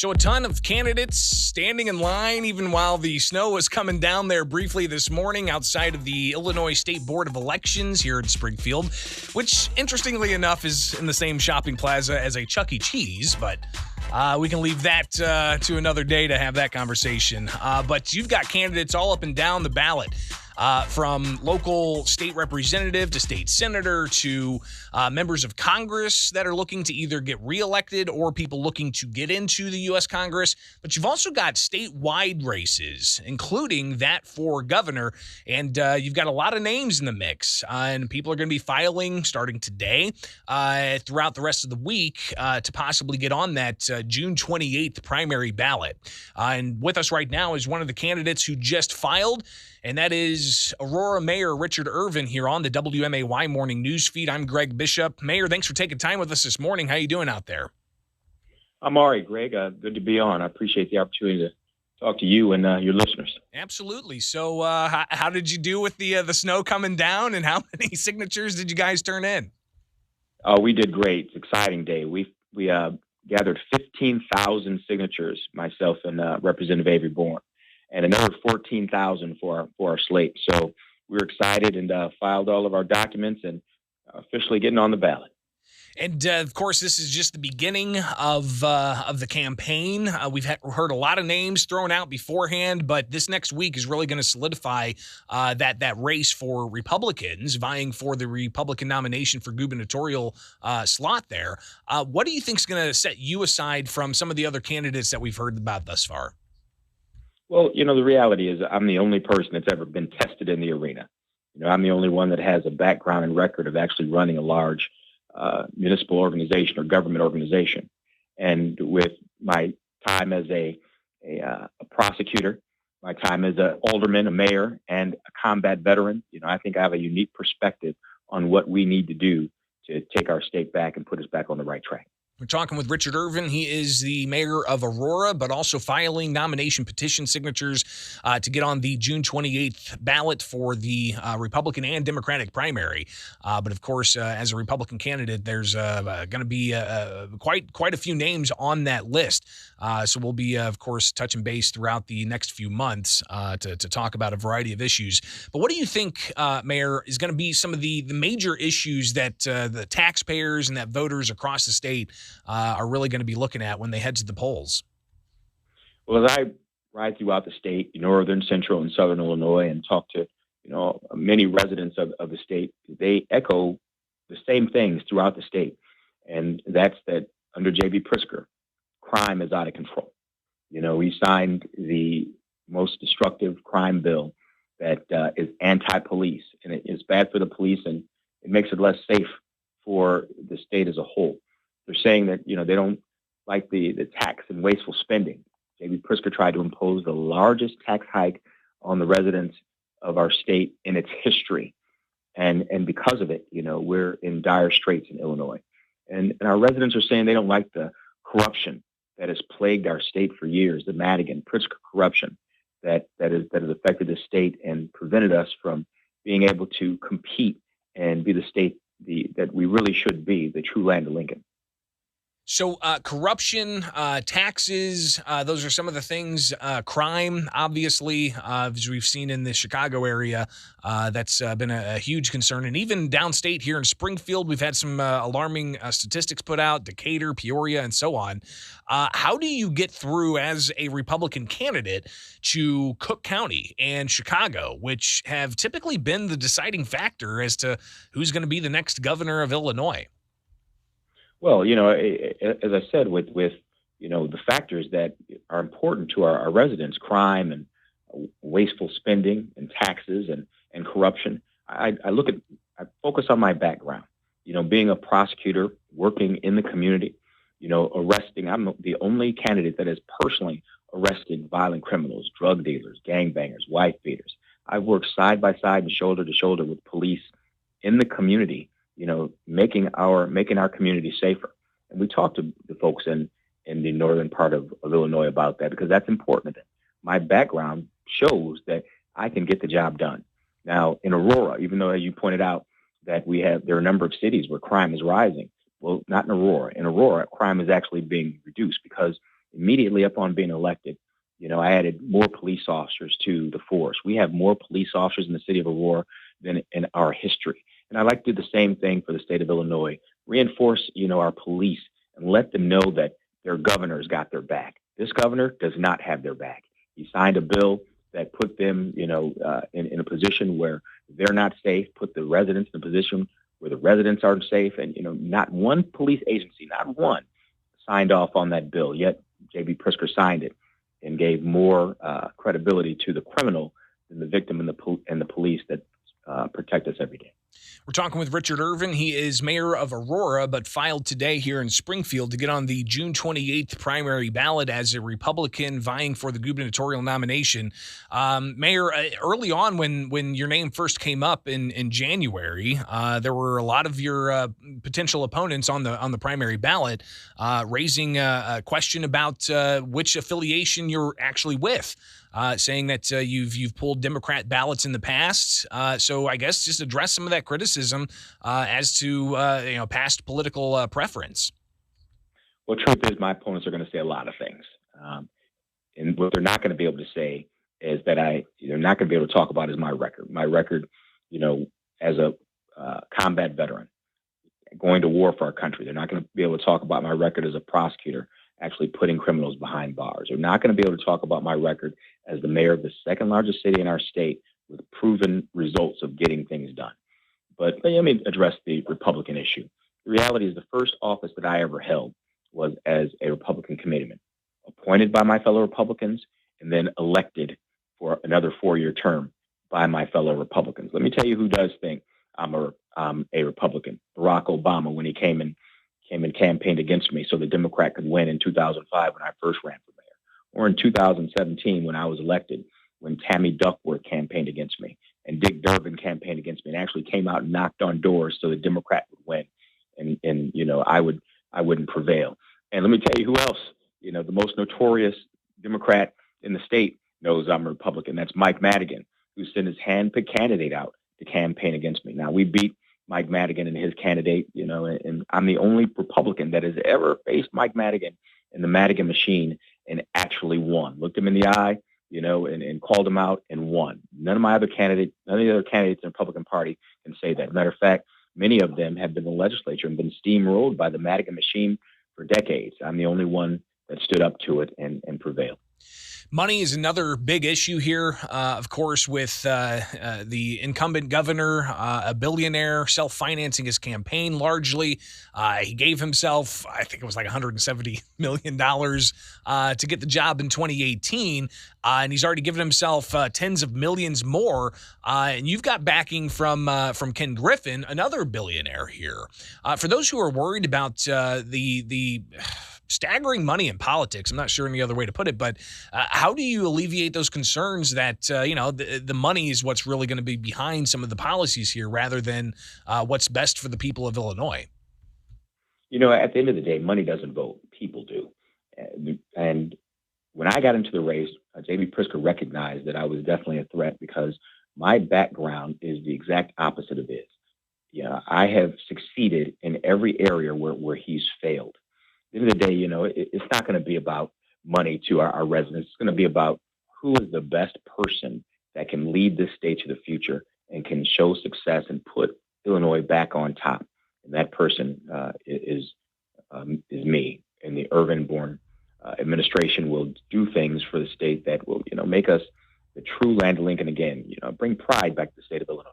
So a ton of candidates standing in line, even while the snow was coming down there briefly this morning outside of the Illinois State Board of Elections here in Springfield, which, interestingly enough, is in the same shopping plaza as a Chuck E. Cheese, but we can leave that to another day to have that conversation. But you've got candidates all up and down the ballot. From local state representative to state senator to members of Congress that are looking to either get reelected or people looking to get into the U.S. Congress. But you've also got statewide races, including that for governor. And you've got a lot of names in the mix. And people are going to be filing starting today throughout the rest of the week to possibly get on that June 28th primary ballot. And with us right now is one of the candidates who just filed, and that is Aurora Mayor Richard Irvin here on the WMAY Morning News Feed. I'm Greg Bishop. Mayor, thanks for taking time with us this morning. How you doing out there? I'm all right, Greg. Good to be on. I appreciate the opportunity to talk to you and your listeners. Absolutely. So how did you do with the snow coming down, and how many signatures did you guys turn in? We did great. It's an exciting day. We gathered 15,000 signatures, myself and Representative Avery Bourne, and another 14,000 for our slate. So we're excited and filed all of our documents and officially getting on the ballot. And, of course, this is just the beginning of the campaign. We've heard a lot of names thrown out beforehand, but this next week is really going to solidify that race for Republicans vying for the Republican nomination for gubernatorial slot there. What do you think is going to set you aside from some of the other candidates that we've heard about thus far? Well, the reality is I'm the only person that's ever been tested in the arena. I'm the only one that has a background and record of actually running a large municipal organization or government organization. And with my time as a prosecutor, my time as an alderman, a mayor, and a combat veteran, I think I have a unique perspective on what we need to do to take our state back and put us back on the right track. We're talking with Richard Irvin. He is the mayor of Aurora, but also filing nomination petition signatures to get on the June 28th ballot for the Republican and Democratic primary. But of course, as a Republican candidate, there's going to be quite a few names on that list. So we'll be, of course, touching base throughout the next few months to talk about a variety of issues. But what do you think, Mayor, is going to be some of the major issues that the taxpayers and that voters across the state are really going to be looking at when they head to the polls? Well, as I ride throughout the state, northern, central, and southern Illinois, and talk to, many residents of the state, they echo the same things throughout the state. And that's that under J.B. Pritzker, crime is out of control. He signed the most destructive crime bill that is anti-police, and it is bad for the police, and it makes it less safe for the state as a whole. They're saying that, they don't like the tax and wasteful spending. J.B. Pritzker tried to impose the largest tax hike on the residents of our state in its history. And because of it, we're in dire straits in Illinois. And our residents are saying they don't like the corruption that has plagued our state for years, the Madigan, Pritzker corruption that has affected the state and prevented us from being able to compete and be the state that we really should be, the true land of Lincoln. So corruption, taxes, those are some of the things, crime, obviously, as we've seen in the Chicago area, that's been a huge concern. And even downstate here in Springfield, we've had some alarming statistics put out, Decatur, Peoria, and so on. How do you get through as a Republican candidate to Cook County and Chicago, which have typically been the deciding factor as to who's going to be the next governor of Illinois? Well, as I said, with the factors that are important to our residents, crime and wasteful spending and taxes and corruption, I focus on my background, being a prosecutor, working in the community, arresting. I'm the only candidate that has personally arrested violent criminals, drug dealers, gangbangers, wife beaters. I've worked side by side and shoulder to shoulder with police in the community, making our community safer. And we talk to the folks in the northern part of Illinois about that, because that's important. My background shows that I can get the job done. Now, in Aurora, even though, as you pointed out, that there are a number of cities where crime is rising. Well, not in Aurora. In Aurora, crime is actually being reduced because in immediately upon being elected, I added more police officers to the force. We have more police officers in the city of Aurora than in our history. And I'd like to do the same thing for the state of Illinois, reinforce, our police and let them know that their governor's got their back. This governor does not have their back. He signed a bill that put them, in a position where they're not safe, put the residents in a position where the residents aren't safe. And, not one police agency, not one, signed off on that bill. Yet J.B. Pritzker signed it and gave more credibility to the criminal than the victim and the police that protect us every day. We're talking with Richard Irvin. He is mayor of Aurora, but filed today here in Springfield to get on the June 28th primary ballot as a Republican vying for the gubernatorial nomination. Mayor, early on when your name first came up in January, there were a lot of your potential opponents on the primary ballot raising a question about which affiliation you're actually with. Saying that you've pulled Democrat ballots in the past. So I guess just address some of that criticism as to past political preference. Well, truth is, my opponents are going to say a lot of things, and what they're not going to be able to say is that they're not going to be able to talk about is my record. My record, as a combat veteran, going to war for our country. They're not going to be able to talk about my record as a prosecutor, actually putting criminals behind bars. They're not going to be able to talk about my record as the mayor of the second largest city in our state with proven results of getting things done. But let me address the Republican issue. The reality is the first office that I ever held was as a Republican committeeman, appointed by my fellow Republicans and then elected for another 4-year term by my fellow Republicans. Let me tell you who does think I'm a Republican. Barack Obama, when he came and campaigned against me so the Democrat could win in 2005 when I first ran for mayor. Or in 2017 when I was elected, when Tammy Duckworth campaigned against me and Dick Durbin campaigned against me and actually came out and knocked on doors so the Democrat would win and I wouldn't prevail. And let me tell you who else, the most notorious Democrat in the state knows I'm a Republican. That's Mike Madigan, who sent his handpicked candidate out to campaign against me. Now, we beat Mike Madigan and his candidate, and I'm the only Republican that has ever faced Mike Madigan in the Madigan machine and actually won. Looked him in the eye, and called him out and won. None of the other candidates in the Republican Party can say that. Matter of fact, many of them have been in the legislature and been steamrolled by the Madigan machine for decades. I'm the only one that stood up to it and prevailed. Money is another big issue here, of course, with the incumbent governor, a billionaire, self-financing his campaign largely. He gave himself, I think it was like $170 million to get the job in 2018, and he's already given himself tens of millions more. And you've got backing from Ken Griffin, another billionaire here. For those who are worried about the staggering money in politics, I'm not sure any other way to put it, but how do you alleviate those concerns that, the money is what's really going to be behind some of the policies here rather than what's best for the people of Illinois? At the end of the day, money doesn't vote. People do. And when I got into the race, J.B. Pritzker recognized that I was definitely a threat because my background is the exact opposite of his. I have succeeded in every area where he's failed. At the end of the day, it's not going to be about money to our residents. It's going to be about who is the best person that can lead this state to the future and can show success and put Illinois back on top. And that person is me. And the Irvin-born administration will do things for the state that will, make us the true land of Lincoln again. Bring pride back to the state of Illinois.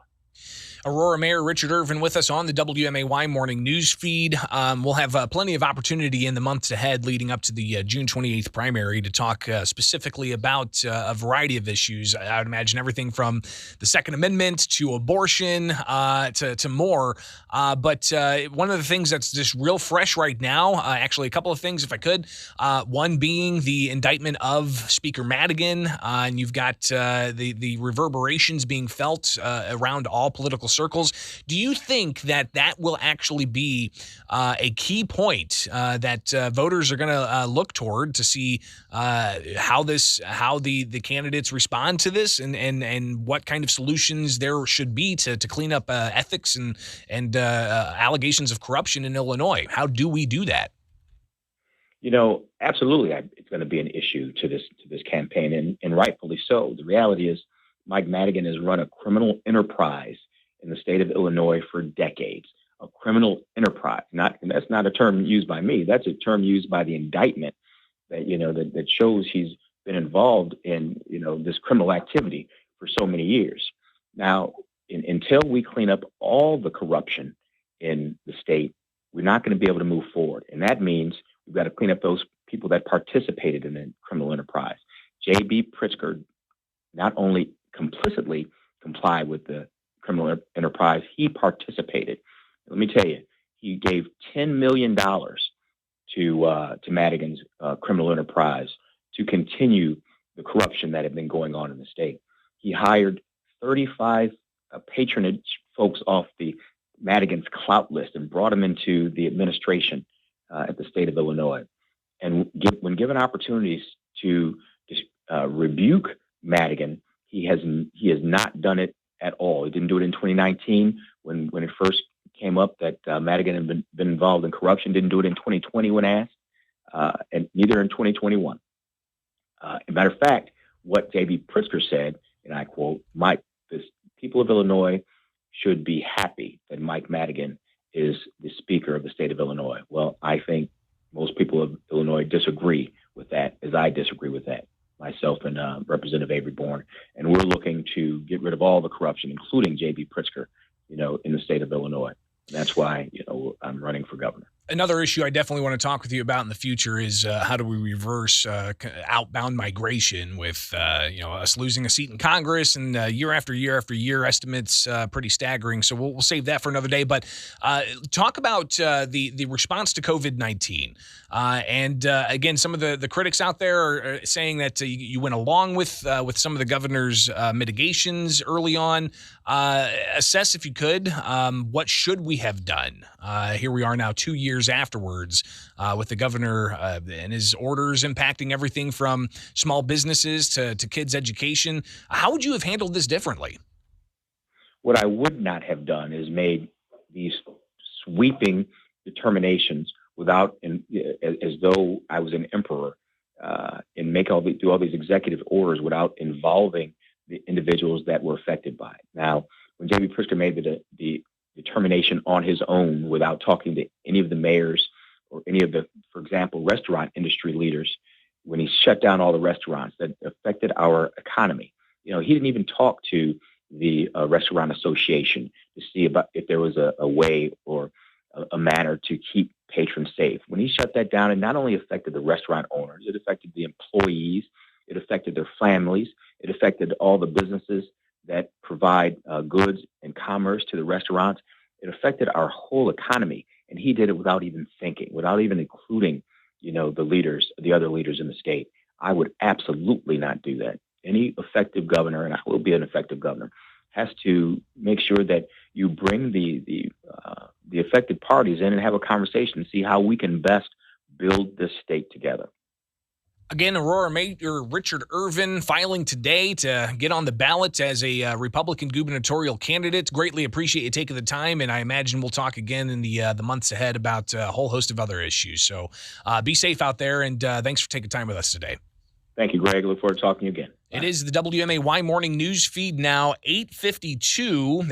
Aurora Mayor Richard Irvin with us on the WMAY morning news feed. We'll have plenty of opportunity in the months ahead leading up to the June 28th primary to talk specifically about a variety of issues. I would imagine everything from the Second Amendment to abortion to more. But one of the things that's just real fresh right now, actually a couple of things if I could, one being the indictment of Speaker Madigan, and you've got the reverberations being felt around all political circles. Do you think that will actually be a key point that voters are going to look toward to see how the candidates respond to this and what kind of solutions there should be to clean up ethics and allegations of corruption in Illinois? How do we do that? Absolutely, it's going to be an issue to this campaign, and rightfully so. The reality is, Mike Madigan has run a criminal enterprise in the state of Illinois for decades. A criminal enterprise, that's not a term used by me. That's a term used by the indictment that shows he's been involved in this criminal activity for so many years. Now, until we clean up all the corruption in the state, we're not going to be able to move forward, and that means we've got to clean up those people that participated in the criminal enterprise. J.B. Pritzker not only complicitly complied with the criminal enterprise, he participated. Let me tell you, he gave $10 million to Madigan's criminal enterprise to continue the corruption that had been going on in the state. He hired 35 patronage folks off the Madigan's clout list and brought them into the administration at the state of Illinois. And when given opportunities to rebuke Madigan, he has not done it at all. He didn't do it in 2019 when it first came up that Madigan had been involved in corruption. Didn't do it in 2020 when asked, and neither in 2021. As a matter of fact, what J.B. Pritzker said, and I quote, the people of Illinois should be happy that Mike Madigan is the Speaker of the state of Illinois. Well, I think most people of Illinois disagree with that, as I disagree with that, myself and Representative Avery Bourne. And we're looking to get rid of all the corruption, including J.B. Pritzker, in the state of Illinois. And that's why, I'm running for governor. Another issue I definitely want to talk with you about in the future is how do we reverse outbound migration with, us losing a seat in Congress and year after year after year, estimates pretty staggering. So we'll save that for another day. But talk about the response to COVID-19. And again, some of the critics out there are saying that you went along with some of the governor's mitigations early on. Assess, if you could, what should we have done? Here we are now 2 years afterwards with the governor and his orders impacting everything from small businesses to kids' education. How would you have handled this differently? What I would not have done is made these sweeping determinations as though I was an emperor, and do all these executive orders without involving the individuals that were affected by it. Now, when J.B. Pritzker made the determination on his own without talking to any of the mayors or any of the, for example, restaurant industry leaders, when he shut down all the restaurants that affected our economy, he didn't even talk to the Restaurant Association to see about if there was a way or a manner to keep patrons safe. When he shut that down, it not only affected the restaurant owners, it affected the employees, it affected their families, it affected all the businesses that provide goods and commerce to the restaurants. It affected our whole economy, and he did it without even thinking, without even including, the other leaders in the state. I would absolutely not do that. Any effective governor, and I will be an effective governor, has to make sure that you bring the affected parties in and have a conversation and see how we can best build this state together. Again, Aurora Mayor Richard Irvin filing today to get on the ballot as a Republican gubernatorial candidate. Greatly appreciate you taking the time, and I imagine we'll talk again in the months ahead about a whole host of other issues. So be safe out there, and thanks for taking time with us today. Thank you, Greg. Look forward to talking to you again. Bye. It is the WMAY Morning News Feed now, 8:52.